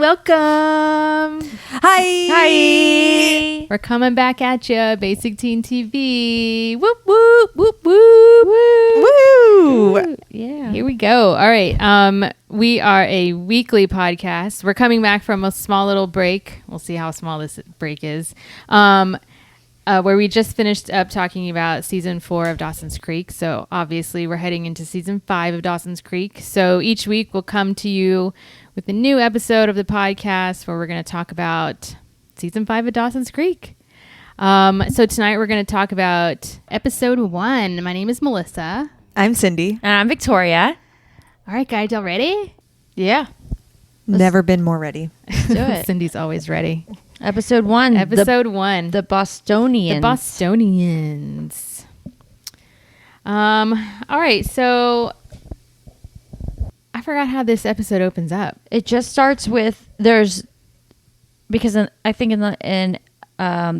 welcome. Hi. We're coming back at you, Basic Teen TV. Whoop, whoop, whoop, whoop. Woo. Yeah. Here we go. All right. We are a weekly podcast. We're coming back from a small little break. We'll see how small this break is. Where we just finished up talking about season 4 of Dawson's Creek. So obviously we're heading into season 5 of Dawson's Creek. So each week we'll come to you with a new episode of the podcast where we're going to talk about season 5 of Dawson's Creek. So tonight we're going to talk about episode 1. My name is Melissa. I'm Cindy. And I'm Victoria. All right, guys, y'all ready? Yeah. Never been more ready. Let's do it. Cindy's always ready. Episode 1. Episode 1. The Bostonians. The Bostonians. All right, so I forgot how this episode opens up. It just starts with because I think in the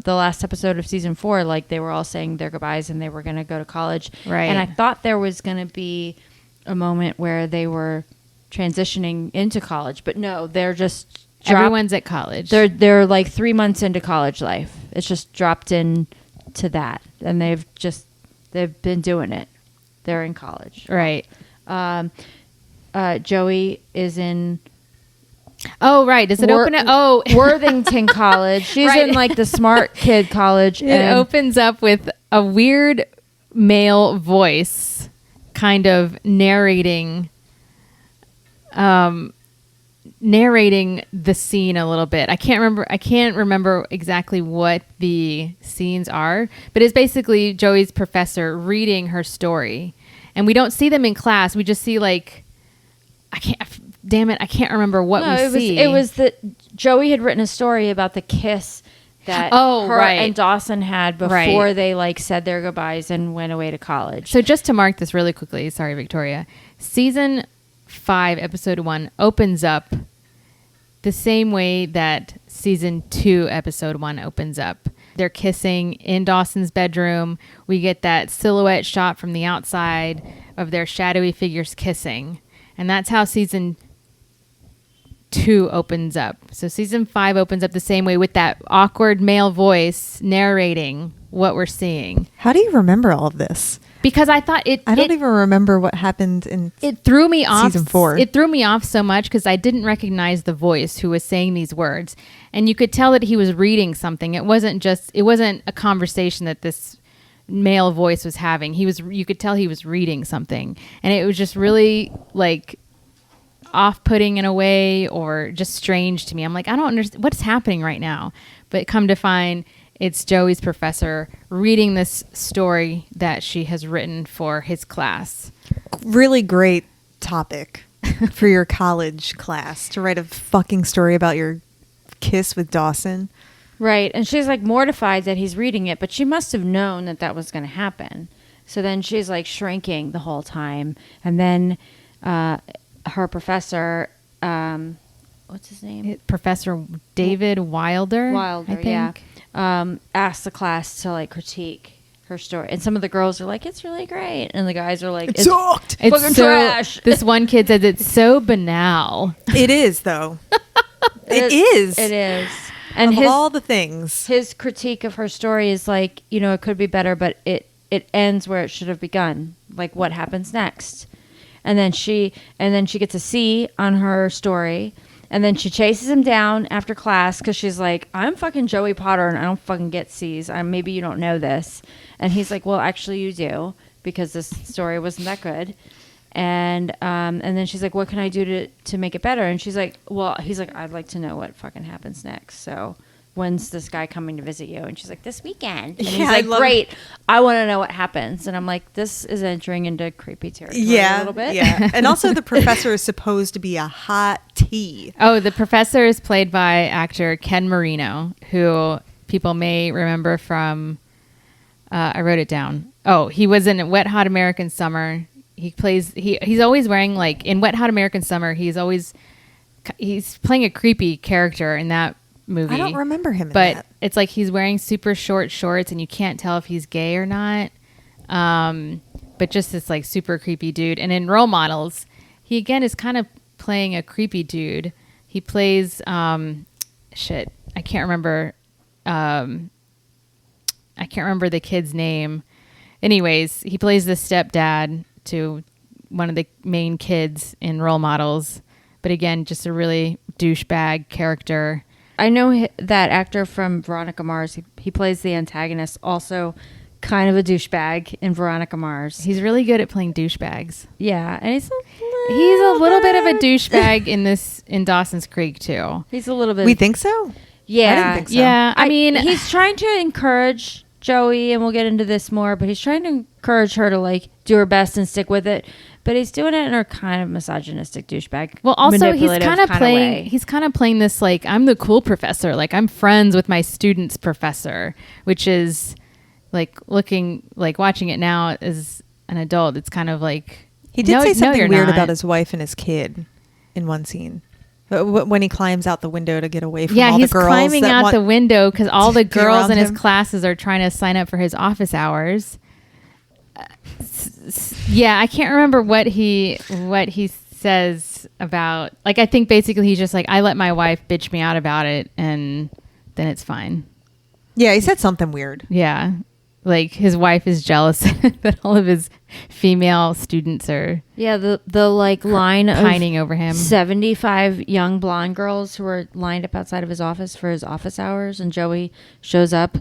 last episode of season 4, like they were all saying their goodbyes and they were going to go to college. Right. And I thought there was going to be a moment where they were transitioning into college, but no, they're just Everyone's at college. They're like 3 months into college life. It's just dropped in to that, and they've been doing it. They're in college, right. Joey is in. Oh, right. Does it open up? Oh, Worthington College. She's Right. in like the smart kid college. It opens up with a weird male voice, kind of narrating the scene a little bit. I can't remember exactly what the scenes are, but it's basically Joey's professor reading her story, and we don't see them in class. We just see like, I can't remember what we see. It was that Joey had written a story about the kiss that her and Dawson had before they like said their goodbyes and went away to college. So just to mark this really quickly, sorry, Victoria, season 5, episode 1 opens up the same way that season 2, episode 1 opens up. They're kissing in Dawson's bedroom. We get that silhouette shot from the outside of their shadowy figures kissing. And that's how season 2 opens up. So season 5 opens up the same way with that awkward male voice narrating what we're seeing. How do you remember all of this? Because I thought I don't even remember what happened in it threw me off. Season 4. It threw me off so much because I didn't recognize the voice who was saying these words. And you could tell that he was reading something. It wasn't a conversation that this male voice was having. You could tell he was reading something. And it was just really like off-putting in a way, or just strange to me. I'm like, I don't understand what's happening right now. But come to find, it's Joey's professor reading this story that she has written for his class. Really great topic for your college class, to write a fucking story about your kiss with Dawson. Right. And she's like mortified that he's reading it, but she must have known that was going to happen. So then she's like shrinking the whole time. And then her professor, what's his name? Professor David Wilder, I think. Yeah. Asked the class to like critique her story, and some of the girls are like, "It's really great," and the guys are like, It sucked. It's fucking so trash. This one kid says it's so banal. It is, though. It is. It is. And of all the things, his critique of her story is like, it could be better, but it ends where it should have begun. Like, what happens next? And then she gets a C on her story. And then she chases him down after class because she's like, I'm fucking Joey Potter and I don't fucking get C's. Maybe you don't know this. And he's like, well, actually you do, because this story wasn't that good. And then she's like, what can I do to make it better? And she's like, he's like, I'd like to know what fucking happens next. So when's this guy coming to visit you? And she's like, this weekend. And he's like, great. I want to know what happens. And I'm like, this is entering into creepy territory a little bit. Yeah. And also the professor is supposed to be a hot tea. Oh, the professor is played by actor Ken Marino, who people may remember from, I wrote it down. Oh, he was in Wet Hot American Summer. He's always wearing, like, in Wet Hot American Summer, he's playing a creepy character in that movie. I don't remember him in but that. It's like he's wearing super short shorts and you can't tell if he's gay or not. But just this like super creepy dude. And in Role Models, he again is kind of playing a creepy dude. He plays shit. I can't remember. I can't remember the kid's name. Anyways, he plays the stepdad to one of the main kids in Role Models. But again, just a really douchebag character. I know that actor from Veronica Mars. He plays the antagonist, also kind of a douchebag in Veronica Mars. He's really good at playing douchebags. Yeah, and he's a little bit of a douchebag in Dawson's Creek too. He's a little bit. We think so? Yeah, I didn't think so. Yeah, I mean, he's trying to encourage Joey, and we'll get into this more, but he's trying to encourage her to like do her best and stick with it. But he's doing it in a kind of misogynistic douchebag. Well, also he's kind of playing this like, I'm the cool professor, like I'm friends with my student's professor, which is like watching it now as an adult. It's kind of like he did say something weird not. about his wife and his kid in one scene. When he climbs out the window to get away from all the girls. Yeah, he's climbing out the window because all the girls in his him. classes are trying to sign up for his office hours. Yeah, I can't remember what he says about, like, I think basically he's just like, I let my wife bitch me out about it and then it's fine. Yeah, he said something weird. Yeah, like his wife is jealous that all of his female students are the like line pining over him. 75 young blonde girls who are lined up outside of his office for his office hours, and Joey shows up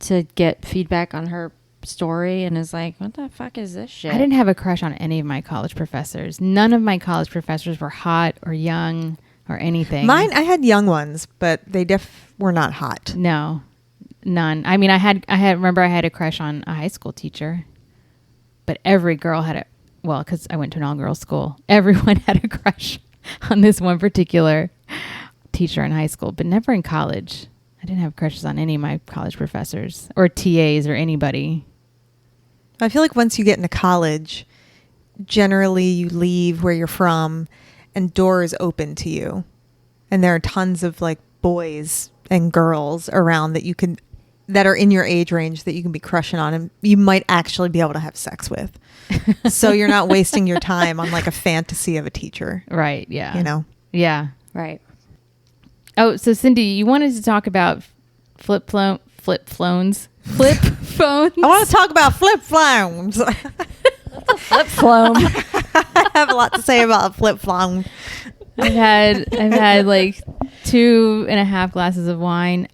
to get feedback on her story and is like, what the fuck is this shit? I didn't have a crush on any of my college professors. None of my college professors were hot or young or anything. Mine, I had young ones, but they were not hot. No, none. I mean, I had a crush on a high school teacher, but every girl had because I went to an all-girls school. Everyone had a crush on this one particular teacher in high school, but never in college. I didn't have crushes on any of my college professors or TAs or anybody. I feel like once you get into college, generally you leave where you're from and doors open to you. And there are tons of like boys and girls around that are in your age range that you can be crushing on and you might actually be able to have sex with. So you're not wasting your time on like a fantasy of a teacher. Right. Yeah. You know? Yeah. Right. Oh, so Cindy, you wanted to talk about flip phones. I want to talk about flip phones. Flip phone. I have a lot to say about a flip phone. I've had like 2.5 glasses of wine.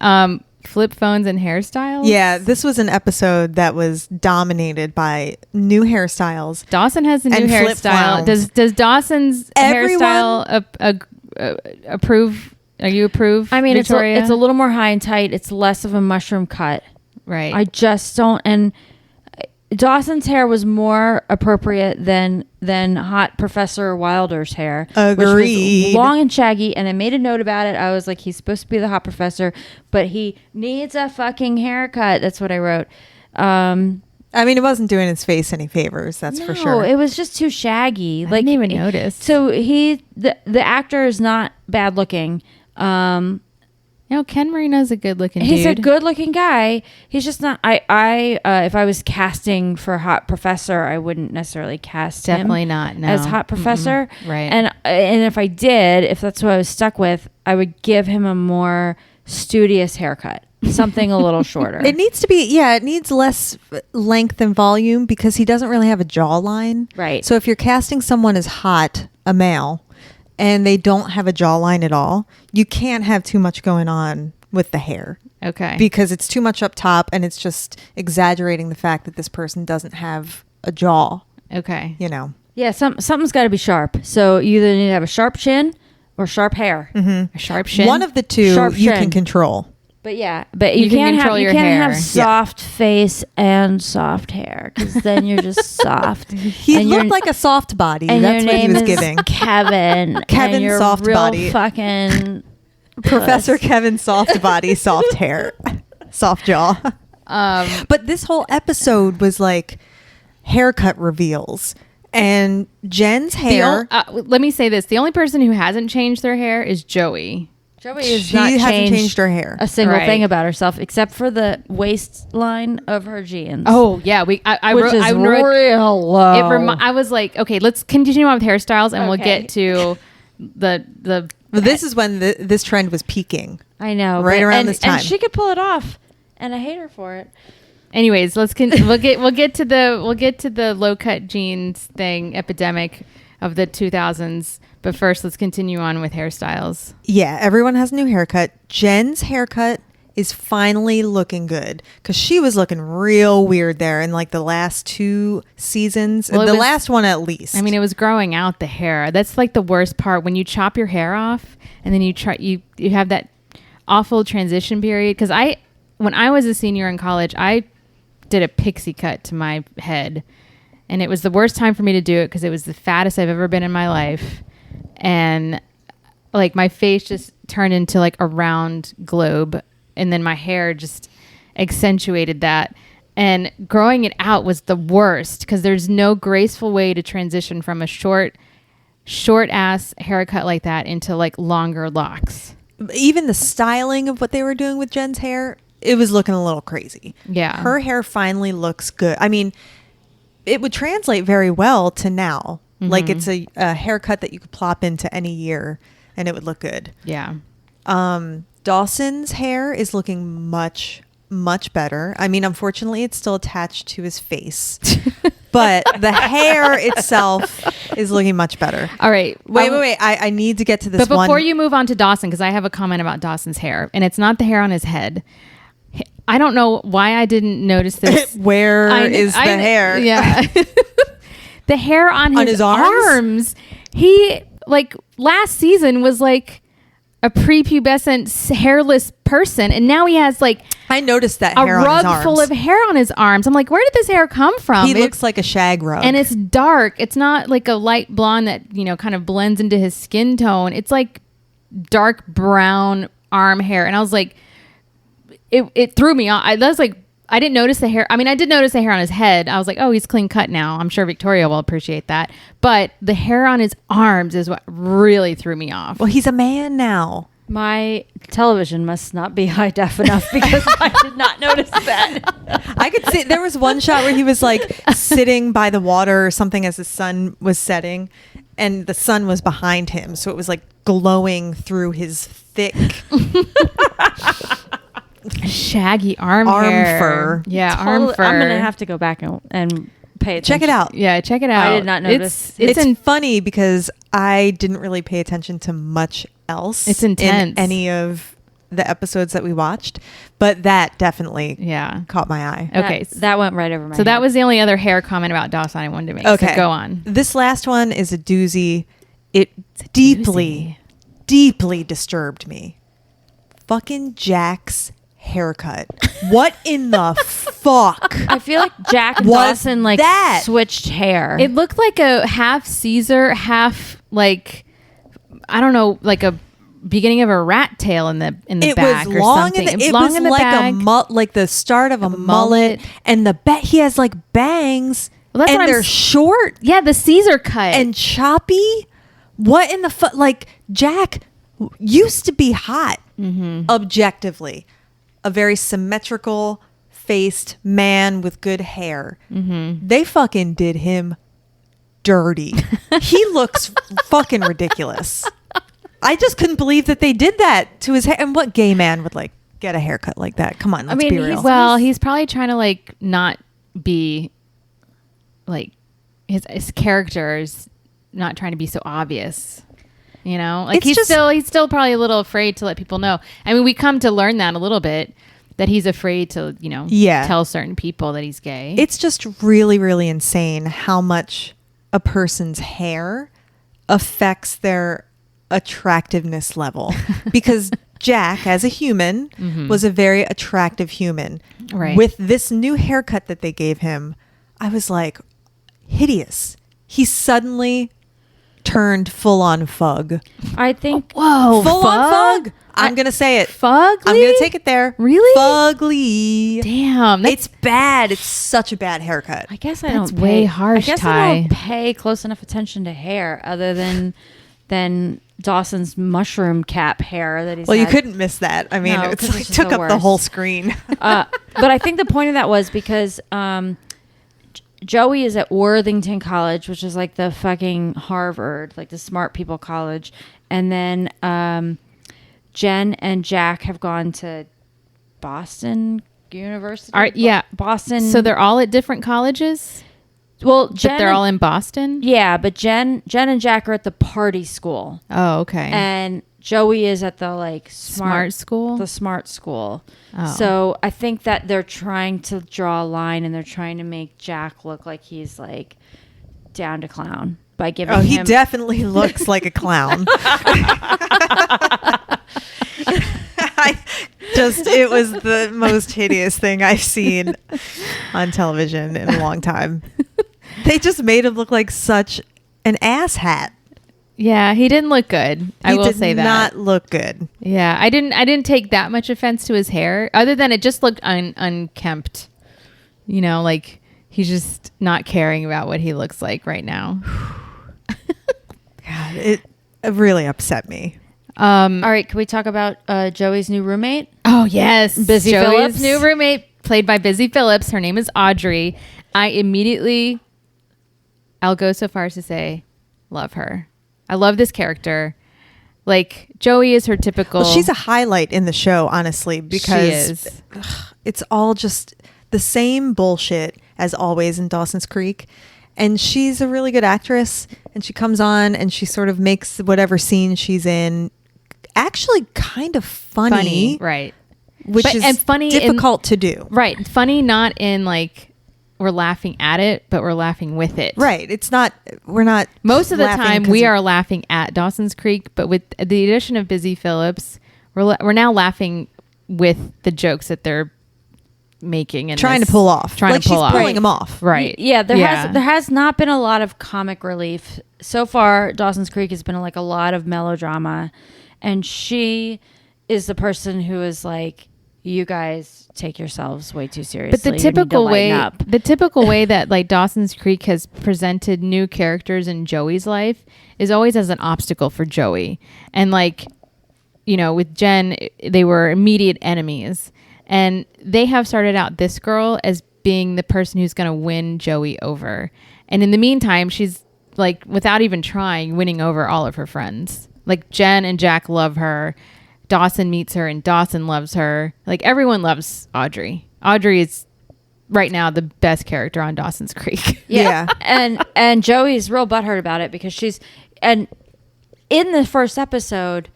Flip phones and hairstyles. Yeah, this was an episode that was dominated by new hairstyles. Dawson has a new and flip hairstyle. phones. Does Dawson's hairstyle approve? Are you approve? I mean, Victoria? it's a little more high and tight. It's less of a mushroom cut. Right. I just don't. And Dawson's hair was more appropriate than hot Professor Wilder's hair. Agreed. Which was long and shaggy. And I made a note about it. I was like, he's supposed to be the hot professor, but he needs a fucking haircut. That's what I wrote. I mean, it wasn't doing his face any favors. That's for sure. No, it was just too shaggy. I didn't even notice. So the actor is not bad looking. Ken Marino's a good looking dude. He's a good looking guy. He's just not. If I was casting for hot professor, I wouldn't necessarily cast Definitely him not. No. as hot professor. Mm-mm. Right. And if I did, if that's what I was stuck with, I would give him a more studious haircut, something a little shorter. It needs to be. Yeah, it needs less length and volume because he doesn't really have a jawline. Right. So if you're casting someone as hot, a male, and they don't have a jawline at all, you can't have too much going on with the hair. Okay. Because it's too much up top and it's just exaggerating the fact that this person doesn't have a jaw. Okay. You know. Yeah, something's got to be sharp. So you either need to have a sharp chin or sharp hair. Mm-hmm. A sharp shin. One of the two Sharp you shin. can control. But you can can't control have your hair. soft face and soft hair because then you're just soft. He And looked like a soft body. and That's your what he name was is giving. Kevin. Kevin and you're soft real body. Fucking Professor Kevin soft body, soft hair, soft jaw. But this whole episode was like haircut reveals. And Jen's hair. Let me say this. The only person who hasn't changed their hair is Joey. Joey has She not hasn't changed her hair. a single Right. thing about herself except for the waistline of her jeans. Oh yeah, I which wrote, is I wrote real low. I was like, okay, let's continue on with hairstyles, and we'll Okay. get to the But this is when this trend was peaking. I know. Right around this time. And she could pull it off. And I hate her for it. Anyways, we'll get to the low cut jeans thing epidemic of the 2000s. But first, let's continue on with hairstyles. Yeah, everyone has a new haircut. Jen's haircut is finally looking good because she was looking real weird there in like the last 2 seasons. Well, last one at least. I mean, it was growing out the hair. That's like the worst part when you chop your hair off and then you have that awful transition period. Because when I was a senior in college, I did a pixie cut to my head, and it was the worst time for me to do it because it was the fattest I've ever been in my life, and like my face just turned into like a round globe. And then my hair just accentuated that. And growing it out was the worst because there's no graceful way to transition from a short ass haircut like that into like longer locks. Even the styling of what they were doing with Jen's hair, it was looking a little crazy. Yeah. Her hair finally looks good. I mean, it would translate very well to now. Mm-hmm. Like it's a haircut that you could plop into any year and it would look good. Yeah. Dawson's hair is looking much, much better. I mean, unfortunately, it's still attached to his face, but the hair itself is looking much better. All right. Wait. I need to get to this one. But before one. you move on to Dawson, because I have a comment about Dawson's hair, and it's not the hair on his head. I don't know why I didn't notice this. Where is the hair? Yeah. The hair on his arms. He, like, last season was like a prepubescent hairless person, and now he has like I noticed that a hair rug on his arms. full of hair on his arms. I'm like, where did this hair come from? He looks like a shag rug, and it's dark. It's not like a light blonde that kind of blends into his skin tone. It's like dark brown arm hair, and I was like, it threw me off. I was like, I didn't notice the hair. I mean, I did notice the hair on his head. I was like, oh, he's clean cut now. I'm sure Victoria will appreciate that. But the hair on his arms is what really threw me off. Well, he's a man now. My television must not be high def enough because I did not notice that. I could see there was one shot where he was like sitting by the water or something as the sun was setting, and the sun was behind him. So it was like glowing through his thick shaggy arm hair. fur. Yeah, Totally, arm fur. I'm gonna have to go back and pay attention. Check it out. Yeah, check it out. I did not notice. It's funny because I didn't really pay attention to much else. It's intense. In any of the episodes that we watched, but that definitely yeah caught my eye. Okay, that went right over my head. So that was the only other hair comment about Dawson I wanted to make. Okay, so go on. This last one is a doozy. It doozy. deeply disturbed me. Fucking Jack's haircut. What in the fuck? I feel like Jack and Was Dawson like that? switched hair. It looked like a half Caesar, half like I don't know, like a beginning of a rat tail in the back was or long something. it long was in the like back. like the start of a mullet. mullet, and he has like bangs, Well, that's and what they're short Yeah, the Caesar cut. and choppy. What in the fuck? Like Jack used to be hot, objectively, a very symmetrical faced man with good hair. They fucking did him dirty. He looks fucking ridiculous. I just couldn't believe that they did that to his hair. And what gay man would like get a haircut like that? Come on, let's be real. He's probably trying to like not be like his character is not trying to be so obvious. Like he's still probably a little afraid to let people know. I mean, we come to learn that a little bit, that he's afraid to, tell certain people that he's gay. It's just really, really insane how much a person's hair affects their attractiveness level. Because Jack, as a human, was a very attractive human. Right. With this new haircut that they gave him, I was like, hideous. He suddenly turned full-on fug. I think Whoa, Full-on fug? I'm going to say it. Fugly? I'm going to take it there. Really? Fugly. Damn. It's bad. It's such a bad haircut. I guess I That's don't way pay, harsh, I guess Ty. I don't pay close enough attention to hair other than Dawson's mushroom cap hair that he's Well, you had. couldn't miss that. I mean, No, it's 'cause like it's just took the up the worst. whole screen. But I think the point of that was because Joey is at Worthington College, which is like the fucking Harvard, like the smart people college. And then Jen and Jack have gone to Boston University. Boston. So they're all at different colleges? Well, But they're all in Boston? Yeah, but Jen and Jack are at the party school. Oh, okay. And Joey is at the like smart school? The smart school. Oh. So I think that they're trying to draw a line, and they're trying to make Jack look like he's like down to clown by giving him. Oh, he definitely looks like a clown. It was the most hideous thing I've seen on television in a long time. They just made him look like such an asshat. Yeah, he didn't look good. I will say that. He did not look good. Yeah, I didn't take that much offense to his hair, other than it just looked unkempt. You know, like he's just not caring about what he looks like right now. God, it really upset me. All right, can we talk about Joey's new roommate? Oh, yes. Busy Joey's Phillips. new roommate, played by Busy Phillips. Her name is Audrey. I'll go so far as to say, love her. I love this character. Like, Joey is her typical... Well, she's a highlight in the show, honestly, because it's all just the same bullshit as always in Dawson's Creek. And she's a really good actress, and she comes on and she sort of makes whatever scene she's in actually kind of funny, right? Which is funny difficult to do, right? Funny, not in like we're laughing at it, but we're laughing with it, right? It's not. We're not. Most of the time, we are laughing at Dawson's Creek, but with the addition of Busy Phillips, we're now laughing with the jokes that they're making and trying to pull off, like she's pulling them off, right? Yeah, there has not been a lot of comic relief so far. Dawson's Creek has been like a lot of melodrama, and she is the person who is like, you guys take yourselves way too seriously. But the typical way that like Dawson's Creek has presented new characters in Joey's life is always as an obstacle for Joey. And like, you know, with Jen, they were immediate enemies. And they have started out this girl as being the person who's going to win Joey over. And in the meantime, she's like, without even trying, winning over all of her friends. Like Jen and Jack love her. Dawson meets her and Dawson loves her. Like everyone loves Audrey. Audrey is right now the best character on Dawson's Creek. Yeah. and Joey's real butthurt about it because and in the first episode,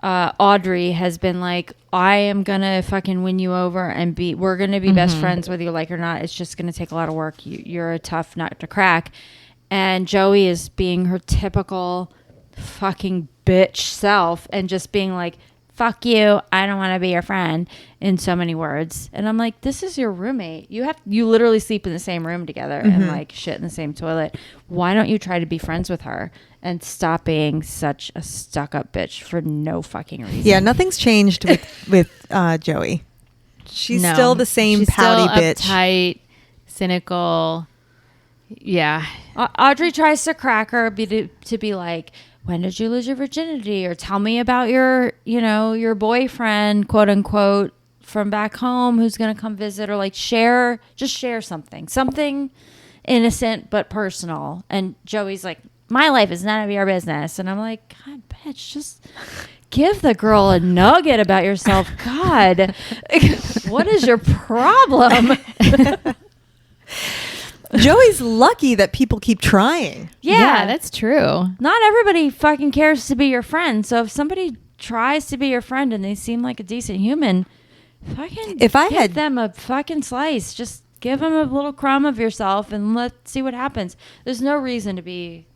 Audrey has been like, I am gonna fucking win you over and we're gonna be best friends whether you like it or not. It's just gonna take a lot of work. You're a tough nut to crack. And Joey is being her typical fucking bitch self and just being like, fuck you, I don't want to be your friend, in so many words. And I'm like, this is your roommate. You literally sleep in the same room together and like shit in the same toilet. Why don't you try to be friends with her and stop being such a stuck-up bitch for no fucking reason? Yeah, nothing's changed with Joey. She's still the same pouty bitch. Uptight, cynical. Yeah. Audrey tries to crack her to be like, when did you lose your virginity? Or tell me about your boyfriend, quote unquote, from back home who's going to come visit, or like share something innocent but personal. And Joey's like, my life is none of your business. And I'm like, God, bitch, just give the girl a nugget about yourself. God, what is your problem? Joey's lucky that people keep trying. Yeah, that's true. Not everybody fucking cares to be your friend. So if somebody tries to be your friend and they seem like a decent human, fucking give them a fucking slice. Just give them a little crumb of yourself and let's see what happens. There's no reason to be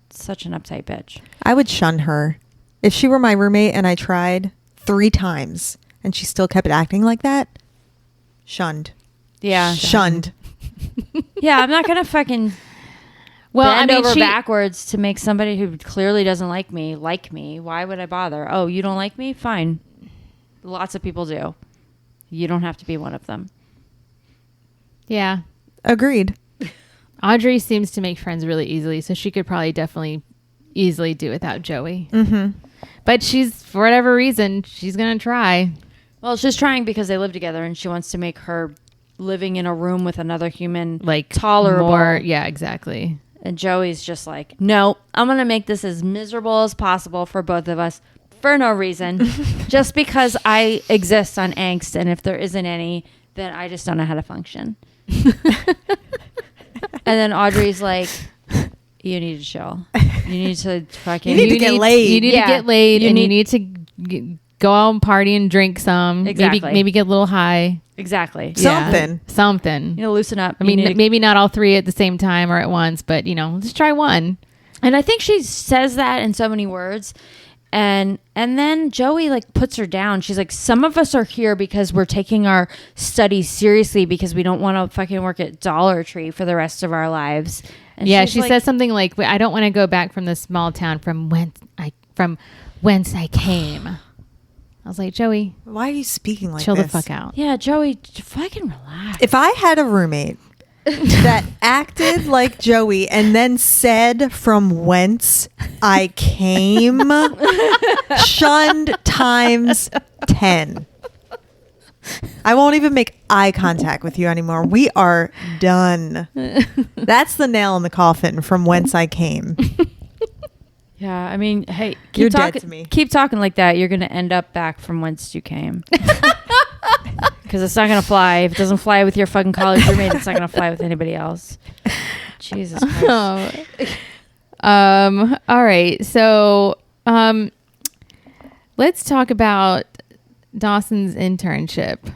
such an uptight bitch. I would shun her. If she were my roommate and I tried 3 times and she still kept acting like that, shunned. Yeah. Shunned. Yeah, I'm not gonna fucking bend over backwards to make somebody who clearly doesn't like me. Why would I bother? Oh, you don't like me? Fine. Lots of people do. You don't have to be one of them. Yeah. Agreed. Audrey seems to make friends really easily, so she could probably definitely easily do without Joey. But for whatever reason, she's gonna try. Well, she's trying because they live together and she wants to make her living in a room with another human like tolerable. Yeah, exactly. And Joey's just like, no, I'm going to make this as miserable as possible for both of us for no reason. Just because I exist on angst. And if there isn't any, then I just don't know how to function. And then Audrey's like, you need to chill. You need to fucking... You need to get laid. You need to get laid, and you need to go out and party and drink some. Exactly. Maybe get a little high. Exactly. Something. You know, loosen up. I mean, maybe not all three at the same time or at once, but, just try one. And I think she says that in so many words. And then Joey like puts her down. She's like, some of us are here because we're taking our studies seriously because we don't want to fucking work at Dollar Tree for the rest of our lives. And yeah, she's she like, says something like, I don't want to go back from the small town from whence I came. I was like, Joey, why are you speaking like chill this? the fuck out. yeah, Joey, fucking relax. If I had a roommate that acted like Joey and then said from whence I came, shunned times 10. I won't even make eye contact with you anymore. We are done. That's the nail in the coffin, from whence I came. Yeah, I mean, hey, You're dead to me. Keep talking like that. You're going to end up back from whence you came. Because it's not going to fly. If it doesn't fly with your fucking college roommate, it's not going to fly with anybody else. Jesus Christ. All right. So, let's talk about Dawson's internship.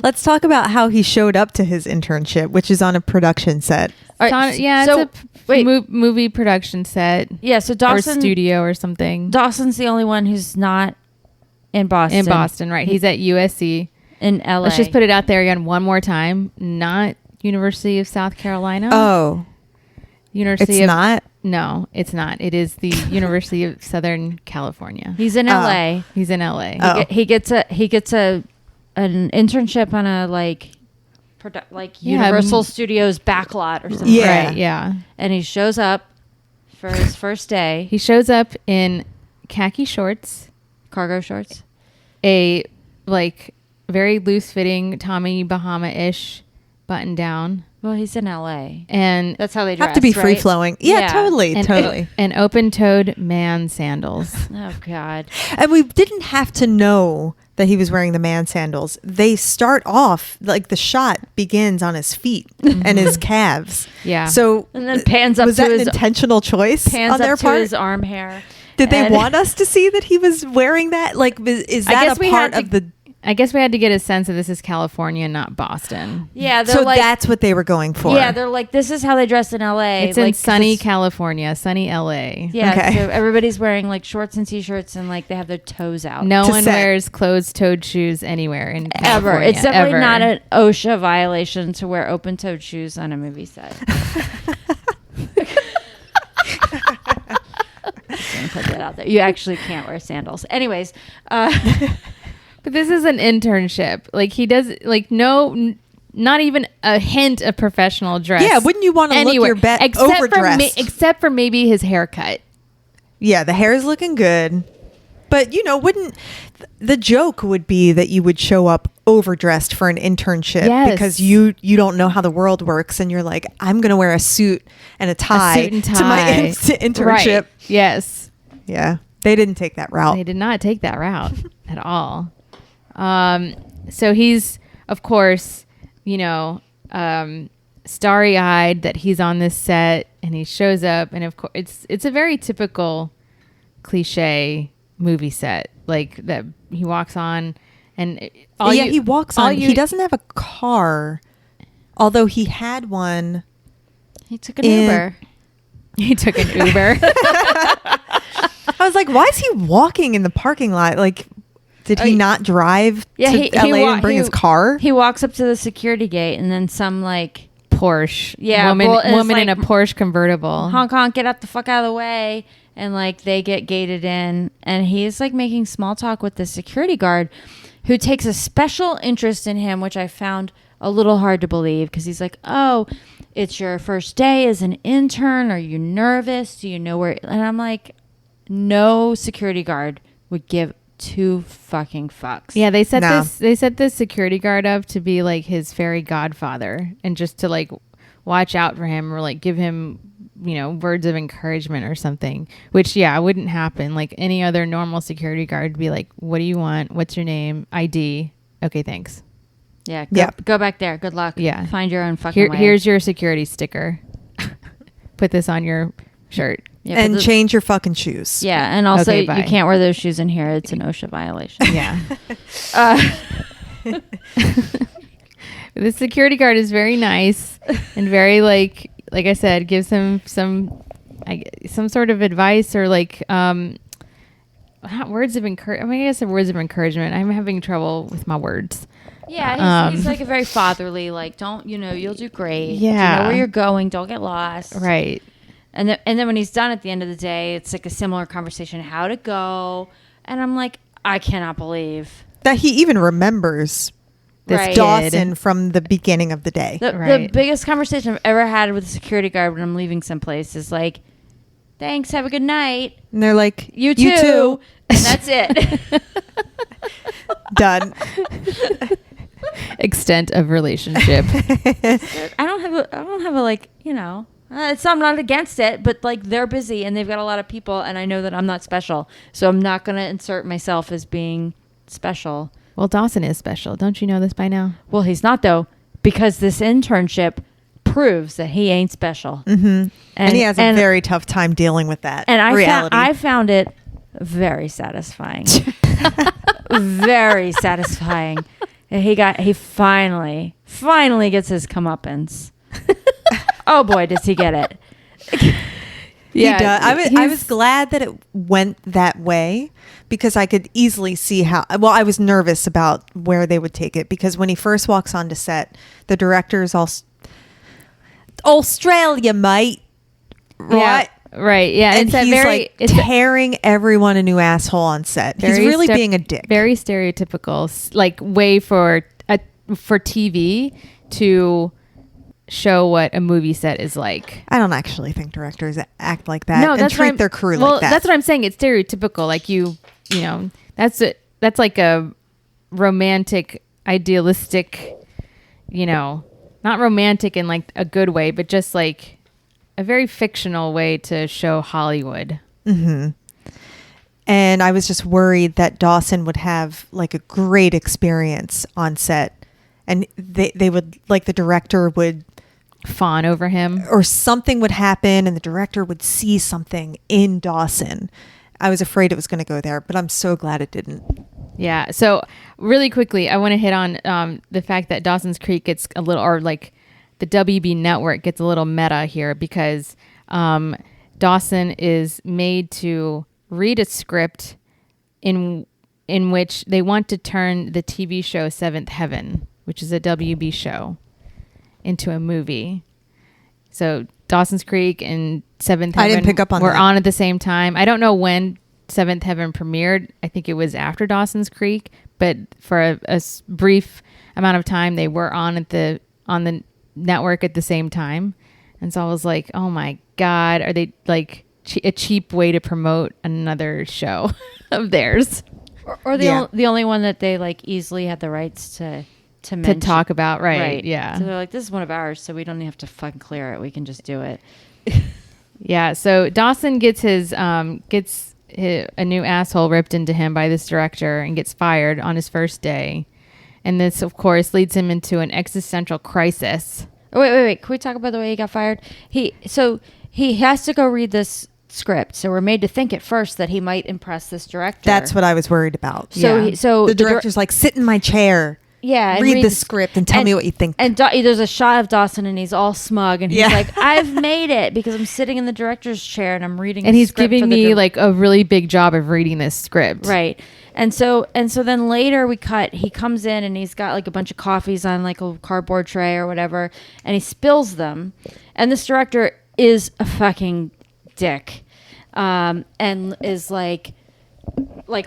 Let's talk about how he showed up to his internship, which is on a production set. All right, It's a movie production set. Yeah, so Dawson... Or studio or something. Dawson's the only one who's not in Boston. In Boston, right. He's at USC. In LA. Let's just put it out there again one more time. Not University of South Carolina. Oh. University It's not? No, it's not. It is the University of Southern California. He's in LA. He's in LA. Oh. He gets an internship on a Universal Studios backlot or something. Yeah. Right, yeah. And he shows up for his first day. He shows up in khaki shorts, Cargo shorts. a very loose fitting Tommy Bahama-ish button down. Well, he's in LA. And That's how they dress, Have to be free right? flowing. Yeah, totally. And open-toed man sandals. Oh, God. And we didn't have to know that he was wearing the man sandals. They start off, like the shot begins on his feet and his calves. Yeah. So And then pans up was to that his... an intentional choice Pans on their up to part? his arm hair. Did they want us to see that he was wearing that? Like, is that a part of the... I guess we had to get a sense that this is California, not Boston. Yeah, they're So like... that's what they were going for. Yeah, they're like, this is how they dress in LA. It's in sunny California, sunny LA. Yeah, Okay. so everybody's wearing like shorts and t-shirts and like they have their toes out. No To one set. wears closed-toed shoes anywhere in Ever. California. It's definitely ever. not an OSHA violation to wear open-toed shoes on a movie set. Just gonna put that out there. You actually can't wear sandals. Anyways, But this is an internship. Like he does, not even a hint of professional dress. Yeah, wouldn't you want to look your best overdressed? Except for maybe his haircut. Yeah, the hair is looking good. But, wouldn't the joke would be that you would show up overdressed for an internship because you don't know how the world works and you're like, I'm going to wear a suit and a tie, to my internship. Right. Yes. Yeah. They didn't take that route. They did not take that route at all. So he's, of course, starry-eyed that he's on this set and he shows up, and of course it's a very typical cliche movie set, like that he walks on and he walks on. He doesn't have a car, although he had one. he took an Uber. He took an Uber. I was like, why is he walking in the parking lot? Like, did he not drive to LA and bring his car? He walks up to the security gate and then some like Porsche. Yeah, woman like, in a Porsche convertible. honk honk, get up the fuck out of the way, and like they get gated in, and he's like making small talk with the security guard who takes a special interest in him, which I found a little hard to believe because he's like, oh, it's your first day as an intern, are you nervous, do you know where? And I'm like, no security guard would give two fucking fucks. Yeah, they set this security guard up to be like his fairy godfather and just to like watch out for him or like give him, you know, words of encouragement or something, which wouldn't happen. Like any other normal security guard would be like, what do you want? What's your name? ID. Okay, thanks. Yeah. Yep. Go back there. Good luck. Yeah. Find your own fucking way. Here's your security sticker. Put this on your shirt. Yeah, and change your fucking shoes. Yeah, and also Okay, bye. you can't wear those shoes in here. It's an OSHA violation. Yeah. The security guard is very nice and very like I said, gives him some sort of advice or like not words of encouragement. I mean, I guess words of encouragement. I'm having trouble with my words. Yeah, he's like a very fatherly, like, don't, you know, you'll do great. Yeah. You know where you're going. Don't get lost. Right. And then when he's done at the end of the day, it's like a similar conversation, how to go. And I'm like, I cannot believe That he even remembers this Right. Dawson from the beginning of the day. The Right. biggest conversation I've ever had with a security guard when I'm leaving someplace is like, thanks, have a good night. And they're like, You too. And that's it. Done. Extent of relationship. I don't have a like, you know, I'm not against it, but like they're busy and they've got a lot of people and I know that I'm not special. So I'm not going to insert myself as being special. Well, Dawson is special. Don't you know this by now? Well, he's not though, because this internship proves that he ain't special. Mm-hmm. And he has a very tough time dealing with that reality. I found it very satisfying. Very satisfying. He finally gets his comeuppance. Oh boy, does he get it. Yeah, he does. I was glad that it went that way because I could easily see how. Well, I was nervous about where they would take it because when he first walks onto set, the director's all Australia, mate, right? Yeah, right. Yeah, And it's he's like tearing everyone a new asshole on set. He's really being a dick. Very stereotypical, like way for TV to show what a movie set is like. I don't actually think directors act like that No, and that's treat their crew well, like that. that's what I'm saying. It's stereotypical. Like you know, that's like a romantic, idealistic, you know, not romantic in like a good way, but just like a very fictional way to show Hollywood. Mm-hmm. And I was just worried that Dawson would have like a great experience on set and they would, like, the director would Fawn over him, or something would happen and the director would see something in Dawson. I was afraid it was going to go there, but I'm so glad it didn't. Yeah. So really quickly, I want to hit on the fact that Dawson's Creek gets a little, or like the WB network gets a little meta here because Dawson is made to read a script in which they want to turn the TV show Seventh Heaven, which is a WB show, into a movie. So Dawson's Creek and Seventh Heaven I didn't pick up on were that. on at the same time. I don't know when Seventh Heaven premiered. I think it was after Dawson's Creek, but for a brief amount of time they were on the network at the same time. And so I was like, oh my God, are they like a cheap way to promote another show of theirs? Or the only one that they like easily had the rights to mention. Talk about, right? Yeah. So they're like, this is one of ours, so we don't even have to fucking clear it. We can just do it. Yeah. So Dawson gets a new asshole ripped into him by this director and gets fired on his first day, and this, of course, leads him into an existential crisis. Oh, wait. Can we talk about the way he got fired? He has to go read this script, so we're made to think at first that he might impress this director. That's what I was worried about. So The director's like, sit in my chair. Yeah, and read the script and tell me what you think. And there's a shot of Dawson, and he's all smug, and he's like, "I've made it because I'm sitting in the director's chair and I'm reading." And he's giving me like a really big job of reading this script, right? And so then later we cut. He comes in and he's got like a bunch of coffees on like a cardboard tray or whatever, and he spills them. And this director is a fucking dick, and is like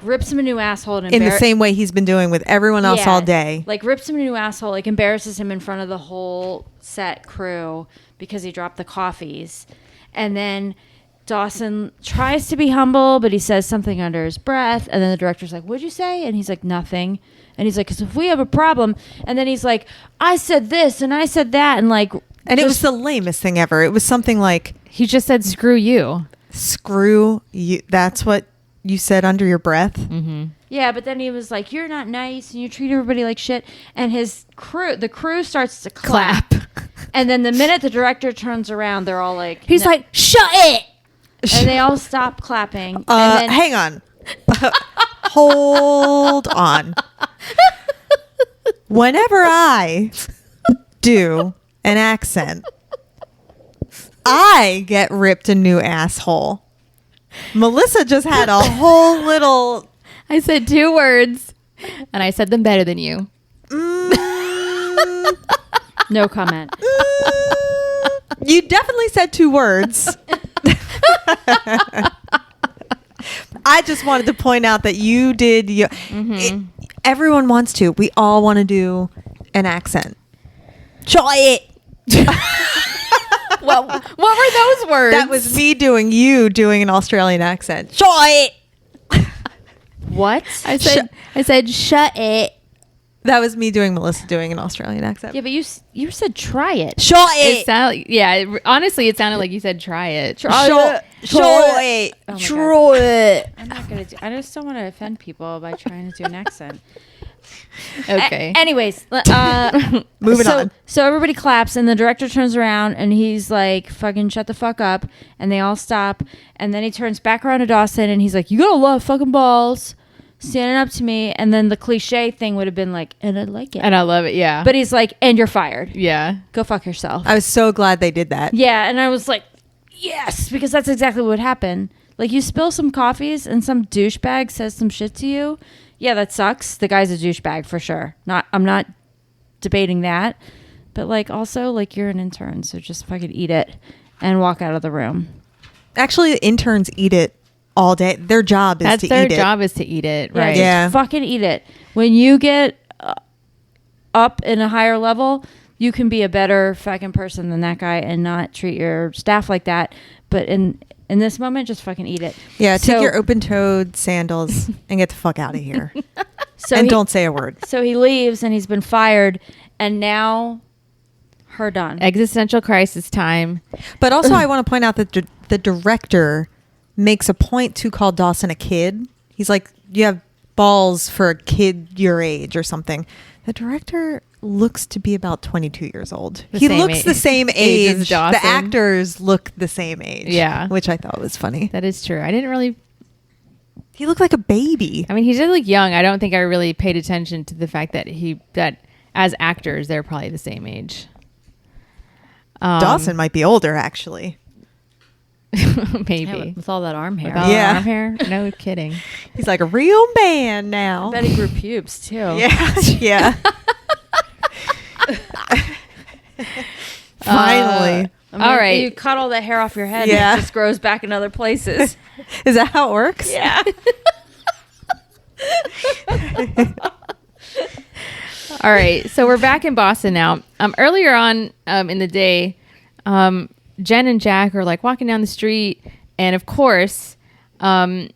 rips him a new asshole and in the same way he's been doing with everyone else all day. Like rips him a new asshole, like embarrasses him in front of the whole set crew because he dropped the coffees. And then Dawson tries to be humble, but he says something under his breath. And then the director's like, what'd you say? And he's like, nothing. And he's like, because if we have a problem. And then he's like, I said this and I said that. And like, and it was the lamest thing ever. It was something like, He just said, screw you. screw you. That's what you said under your breath. Mm-hmm. yeah, but then he was like, you're not nice and you treat everybody like shit. And the crew starts to clap. And then the minute the director turns around, they're all like, He's "No." like, shut it. And they all stop clapping. And then, Hang on. Hold on. Whenever I do an accent, I get ripped a new asshole. Melissa just had a whole little... I said 2 words, and I said them better than you. no comment. You definitely said 2 words. I just wanted to point out that you did. Everyone wants to. We all want to do an accent. Try it. Well, what were those words? That was me doing an Australian accent. Try it. What? I said, shut it. That was me doing Melissa doing an Australian accent. Yeah, but you said try it. Try It it. Honestly, it sounded like you said try it. Try it. Oh my God. Try it. I'm not gonna do. I just don't want to offend people by trying to do an accent. Okay. Anyways, Moving on. So everybody claps, and the director turns around, and he's like, "Fucking shut the fuck up!" And they all stop, and then he turns back around to Dawson, and he's like, "You got a lot of fucking balls, standing up to me." And then the cliche thing would have been like, "And I like it," And I love it. Yeah. but he's like, "And you're fired. yeah. Go fuck yourself." I was so glad they did that. Yeah, and I was like, yes, because that's exactly what would happen. Like, you spill some coffees and some douchebag says some shit to you. Yeah, that sucks. The guy's a douchebag for sure. I'm not debating that. But, like, also, like, you're an intern, so just fucking eat it and walk out of the room. Actually, interns eat it all day. Their job is to eat it. Their job is to eat it, Yeah, right? just Yeah. fucking eat it. When you get up in a higher level, you can be a better fucking person than that guy and not treat your staff like that. But in this moment, just fucking eat it. Yeah, take So- your open-toed sandals and get the fuck out of here. So And he- don't say a word. So he leaves and he's been fired, and now her done. Existential crisis time. But also, I want to point out that the director makes a point to call Dawson a kid. He's like, you have balls for a kid your age or something. The director looks to be about 22 years old. The He same looks age- the same age as age. Dawson. The actors look the same age. Yeah. Which I thought was funny. That is true. I didn't really. He looked like a baby. I mean, he did look young. I don't think I really paid attention to the fact that that as actors they're probably the same age. Dawson might be older, actually. Maybe. with all that arm hair. With all Yeah. arm hair? No kidding. He's like a real man now. I bet he grew pubes too. Yeah. Yeah. Finally. I mean, All right. You cut all that hair off your head Yeah. and it just grows back in other places. Is that how it works? Yeah. All right, so we're back in Boston now. Earlier on in the day, Jen and Jack are like walking down the street, and of course, I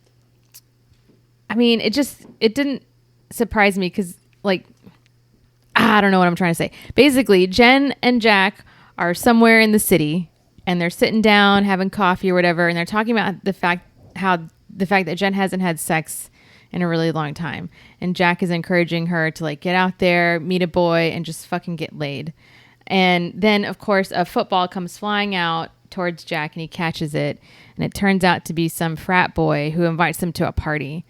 mean, it didn't surprise me because, like, I don't know what I'm trying to say. Basically, Jen and Jack are somewhere in the city, and they're sitting down having coffee or whatever, and they're talking about the fact that Jen hasn't had sex in a really long time, and Jack is encouraging her to like get out there, meet a boy, and just fucking get laid. And then of course a football comes flying out towards Jack, and he catches it, and it turns out to be some frat boy who invites them to a party.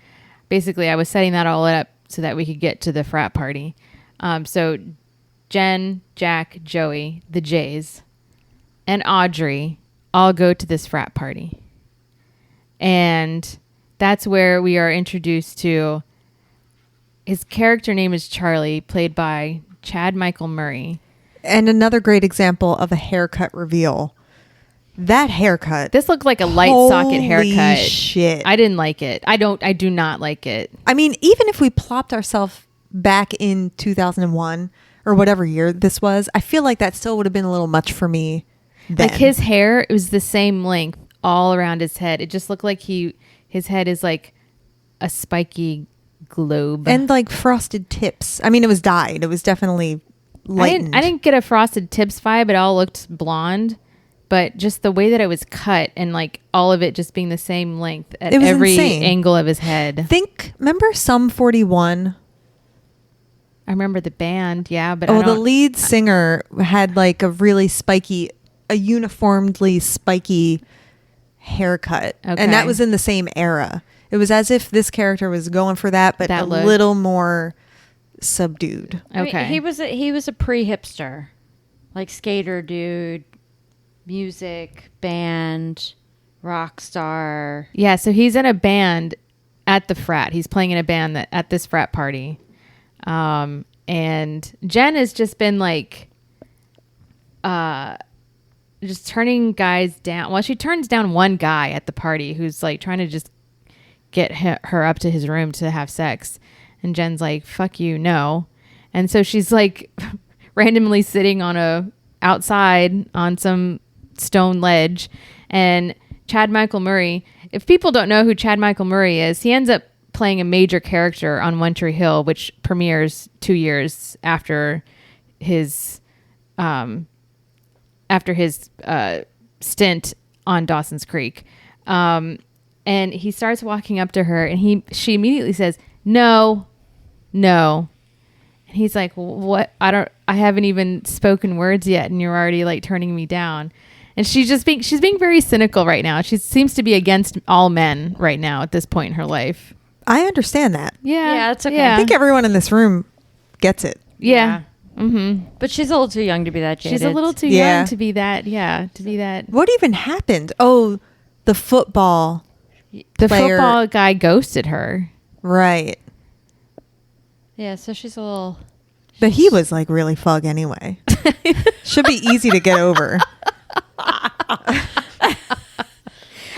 Basically, I was setting that all up so that we could get to the frat party. So Jen, Jack, Joey, the Jays, and Audrey all go to this frat party, and that's where we are introduced to his character name is Charlie, played by Chad Michael Murray. And another great example of a haircut reveal. That haircut. This looked like a light socket haircut. Shit. I didn't like it. I do not like it. I mean, even if we plopped ourselves back in 2001 or whatever year this was, I feel like that still would have been a little much for me then. Like his hair, it was the same length all around his head. It just looked like his head is like a spiky globe. And like frosted tips. I mean, it was dyed. It was definitely lightened. I didn't get a frosted tips vibe. It all looked blonde, but just the way that it was cut and like all of it just being the same length at every insane. angle of his head. Remember Sum 41? I remember the band, yeah, but the lead singer had like a uniformly spiky haircut. Okay. And that was in the same era. It was as if this character was going for that, but That a look. little more subdued. Okay. I mean, he was a pre-hipster, like skater dude, music, band, rock star. Yeah, so he's in a band at the frat. He's playing in a band at this frat party. And Jen has just been like just turning guys down. Well, she turns down one guy at the party who's like trying to just get her up to his room to have sex. And Jen's like, fuck you, no. And so she's like randomly sitting outside on some stone ledge. And Chad Michael Murray, if people don't know who Chad Michael Murray is, he ends up playing a major character on One Tree Hill, which premieres 2 years after his stint on Dawson's Creek. And he starts walking up to her, and she immediately says, no. And he's like, what? I haven't even spoken words yet, and you're already like turning me down. And she's being very cynical right now. She seems to be against all men right now at this point in her life. I understand that. Yeah, it's okay. Yeah. I think everyone in this room gets it. Yeah. Mm-hmm. But she's a little too young to be that jaded. She's a little too Yeah. young to be that. Yeah, to be that. What even happened? Oh, the football. The player. football guy ghosted her. Right. Yeah, so she's a little... But he was like really fug anyway. Should be easy to get over.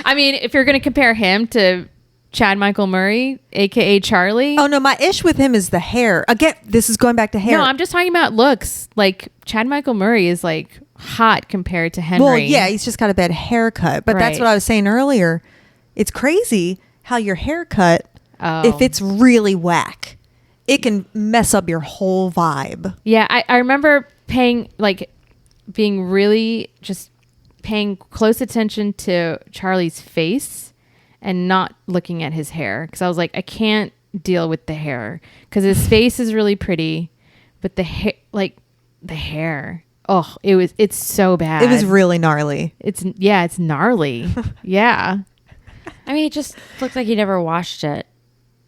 I mean, if you're going to compare him to Chad Michael Murray, aka Charlie. Oh no, my ish with him is the hair. Again, this is going back to hair. No, I'm just talking about looks. Like Chad Michael Murray is like hot compared to Henry. Well, yeah, he's just got a bad haircut. But that's Right. what I was saying earlier. It's crazy how your haircut, Oh. if it's really whack, it can mess up your whole vibe. Yeah, I remember being really just paying close attention to Charlie's face and not looking at his hair, because I was like, I can't deal with the hair, because his face is really pretty, but the hair, oh, it's so bad. It was really gnarly. It's gnarly. Yeah. I mean, it just looked like he never washed it.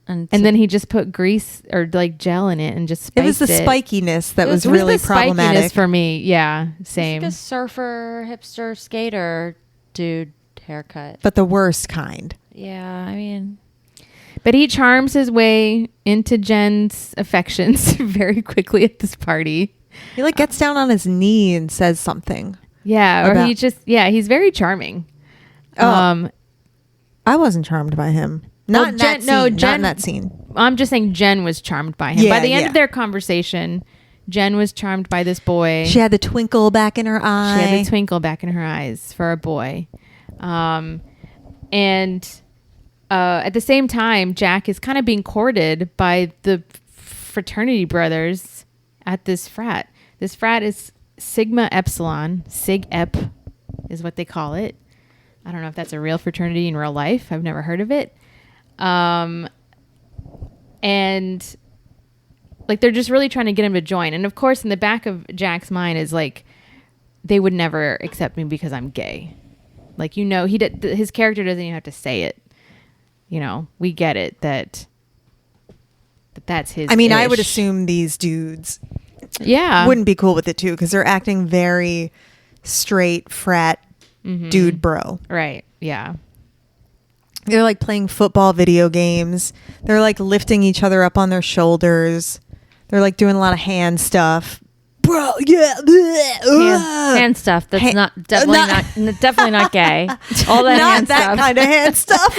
And then he just put grease or like gel in it and just spiced It was the spikiness that was really the problematic spikiness for me. Yeah, same. Like a surfer, hipster, skater dude haircut. But the worst kind. Yeah, I mean... But he charms his way into Jen's affections very quickly at this party. He like gets down on his knee and says something. Yeah, or About- he's very charming. Oh. I wasn't charmed by him. Not in that scene. Not in that scene. I'm just saying Jen was charmed by him. Yeah, By the end yeah. of their conversation, Jen was charmed by this boy. She had the twinkle back in her eye. She had the twinkle back in her eyes for a boy. And at the same time, Jack is kind of being courted by the fraternity brothers at this frat. This frat is Sigma Epsilon. Sig Ep is what they call it. I don't know if that's a real fraternity in real life. I've never heard of it. And like they're just really trying to get him to join. And of course, in the back of Jack's mind is like, they would never accept me because I'm gay. Like, you know, his character doesn't even have to say it. You know, we get it that that's his. I mean, I would assume these dudes wouldn't be cool with it too, because they're acting very straight frat dude bro. Right. Yeah. They're like playing football video games. They're like lifting each other up on their shoulders. They're like doing a lot of hand stuff. Bro, yeah. Hand stuff. That's definitely not gay. All that Not hand that stuff. kind of hand stuff.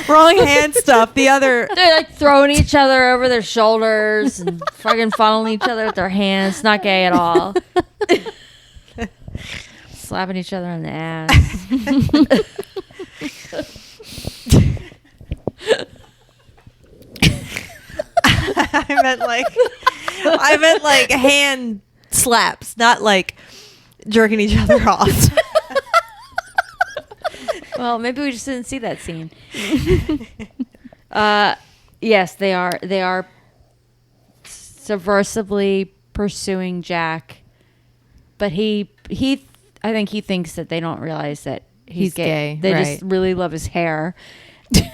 Wrong hand stuff. The other. They're like throwing each other over their shoulders and fucking funneling each other with their hands. Not gay at all. slapping each other on the ass. I meant like hand slaps, not like jerking each other off. Well, maybe we just didn't see that scene. Yes, they are subversively pursuing Jack, but I think he thinks that they don't realize that he's gay. They just really love his hair.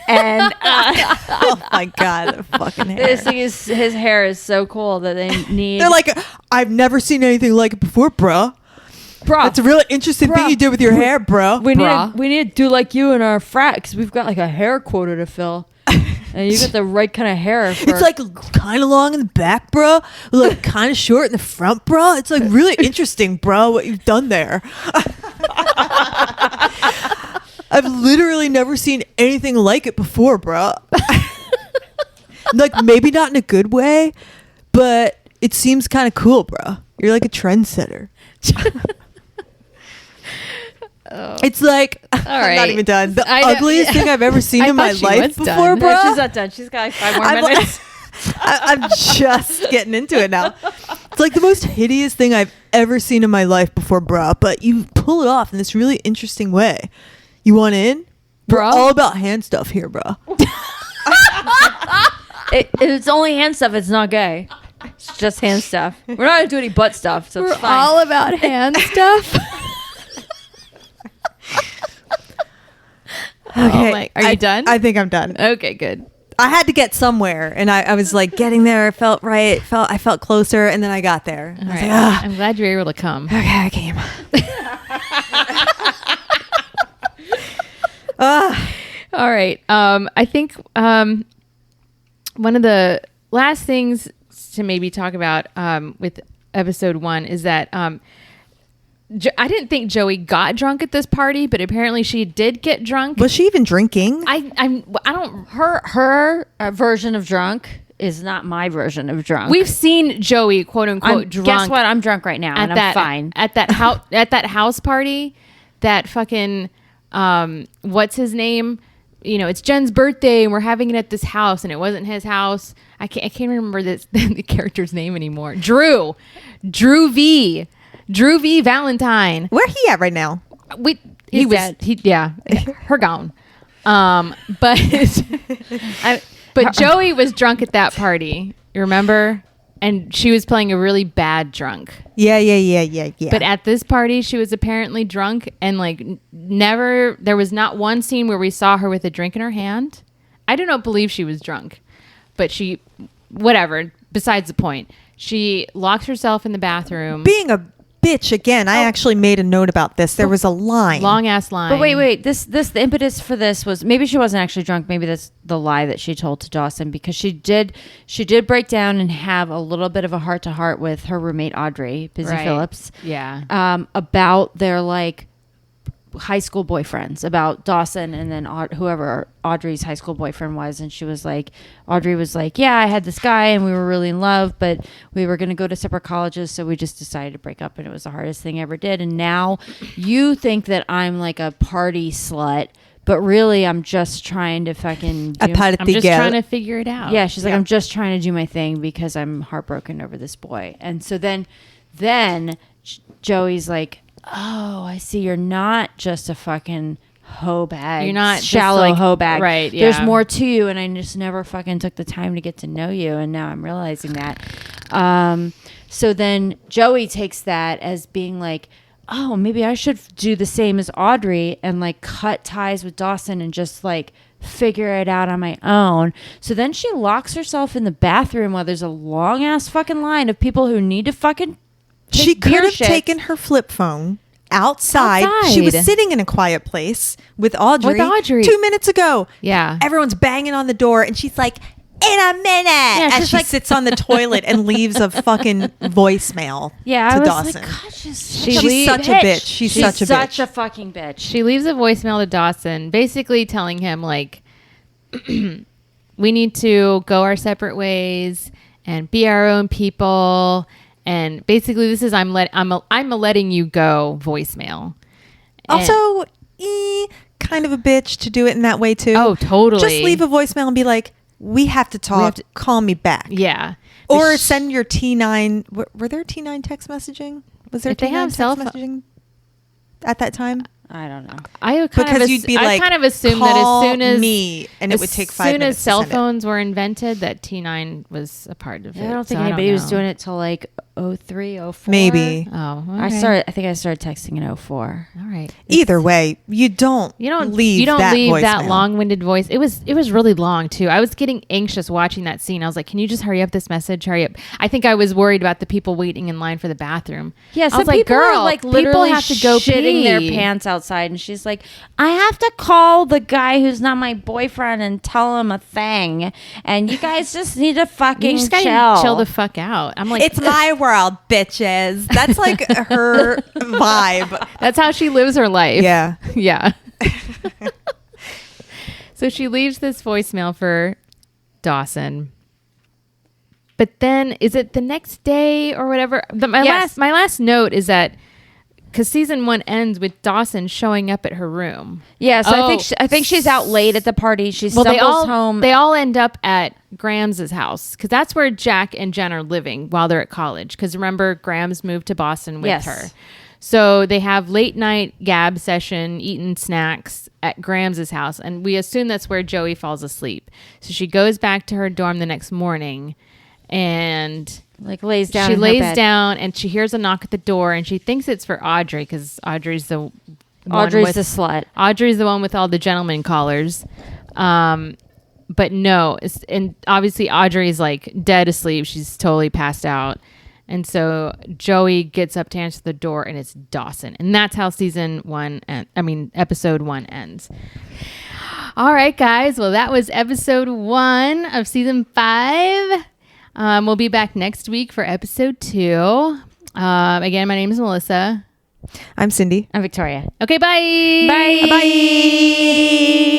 And oh my god, the fucking hair. This thing is, his hair is so cool that they need. They're like, I've never seen anything like it before, bruh. That's a really interesting thing you did with your hair, bro. We need to do like you in our frat because we've got like a hair quota to fill. And you got the right kind of hair. It's like kind of long in the back, bro. Like kind of short in the front, bro. It's like really interesting, bro, what you've done there. I've literally never seen anything like it before, bro. Like maybe not in a good way, but it seems kind of cool, bro. You're like a trendsetter. Oh. It's like, all right. I'm not even done. The ugliest thing I've ever seen in my life before, bro. No, she's not done. She's got like 5 more minutes. I'm just getting into it now. It's like the most hideous thing I've ever seen in my life before, bro. But you pull it off in this really interesting way. You want in? We're all about hand stuff here, bro. It's only hand stuff. It's not gay. It's just hand stuff. We're not going to do any butt stuff. So it's fine. All about hand stuff. Okay. Are you done? I think I'm done. Okay, good. I had to get somewhere, and I was like getting there. It felt right. I felt closer, and then I got there. I was like, I'm glad you were able to come. Okay, I came. All right. I think one of the last things to maybe talk about with episode 1 is that I didn't think Joey got drunk at this party, but apparently she did get drunk. Was she even drinking? I don't. Her version of drunk is not my version of drunk. We've seen Joey quote unquote drunk. Guess what? I'm drunk right now, and I'm fine. At that house party, that fucking what's his name? You know, it's Jen's birthday and we're having it at this house, and it wasn't his house. I can't remember the character's name anymore. Drew V Valentine. Where he at right now? He was dead. Her gone. But Joey was drunk at that party. You remember? And she was playing a really bad drunk. Yeah. But at this party, she was apparently drunk, and like there was not one scene where we saw her with a drink in her hand. I do not believe she was drunk, but whatever, besides the point. She locked herself in the bathroom. Being a bitch again. I actually made a note about this. There was a line. Long ass line. But wait. The impetus for this was maybe she wasn't actually drunk. Maybe that's the lie that she told to Dawson, because she did break down and have a little bit of a heart to heart with her roommate Audrey, Busy Phillips. Yeah. About their like high school boyfriends, about Dawson and then whoever Audrey's high school boyfriend was. And Audrey was like, yeah, I had this guy and we were really in love, but we were going to go to separate colleges. So we just decided to break up, and it was the hardest thing I ever did. And now you think that I'm like a party slut, but really I'm just trying to fucking I'm just trying to figure it out. Yeah. She's like, I'm just trying to do my thing because I'm heartbroken over this boy. And so then Joey's like, oh, I see. You're not just a fucking hoe bag. You're not shallow like, hoe bag. Right. Yeah. There's more to you, and I just never fucking took the time to get to know you, and now I'm realizing that. So then Joey takes that as being like, oh, maybe I should do the same as Audrey and like cut ties with Dawson and just like figure it out on my own. So then she locks herself in the bathroom while there's a long ass fucking line of people who need to fucking. She could have taken her flip phone outside. She was sitting in a quiet place with Audrey 2 minutes ago. Yeah. Everyone's banging on the door, and she's like, in a minute. Yeah, and she sits on the toilet and leaves a fucking voicemail to Dawson. Like, God, she's such a bitch. She's such a bitch. Such a fucking bitch. She leaves a voicemail to Dawson, basically telling him like, we need to go our separate ways and be our own people. And basically, this is I'm a letting you go voicemail. Also, kind of a bitch to do it in that way too. Oh, totally. Just leave a voicemail and be like, we have to talk. Call me back. Yeah. Or send your T9. Were there T9 text messaging? Was there If they T9 have text cell messaging at that time? I don't know. I kind of assumed that as soon as me, and it would take 5 minutes. As soon as cell phones were invented, that T9 was a part of it. I don't think anybody was doing it till like 03, 04. Maybe. Oh, okay. I think I started texting in 04. All right. Either way, you don't leave that long-winded voice. It was really long too. I was getting anxious watching that scene. I was like, can you just hurry up this message? Hurry up. I think I was worried about the people waiting in line for the bathroom. Yeah, I was like, girl, like people literally have to go shitting their pee. pants outside, and she's like, I have to call the guy who's not my boyfriend and tell him a thing, and you guys just need to fucking chill the fuck out. I'm like, it's my world, bitches. That's like her vibe. That's how she lives her life. Yeah. Yeah. So she leaves this voicemail for Dawson. But then is it the next day or whatever? My last note is that because season 1 ends with Dawson showing up at her room. Yeah, so I think she's out late at the party. She stumbles home. They all end up at Graham's house because that's where Jack and Jen are living while they're at college. Because remember, Graham's moved to Boston with her. So they have late night gab session, eating snacks at Graham's house. And we assume that's where Joey falls asleep. So she goes back to her dorm the next morning and lays down. She lays down and she hears a knock at the door and she thinks it's for Audrey because Audrey's the slut. Audrey's the one with all the gentleman collars. But no, and obviously Audrey's like dead asleep. She's totally passed out. And so Joey gets up to answer the door and it's Dawson. And that's how episode 1 ends. All right, guys. Well, that was episode 1 of season 5. We'll be back next week for episode 2. Again, my name is Melissa. I'm Cindy. I'm Victoria. Okay, bye. Bye. Bye.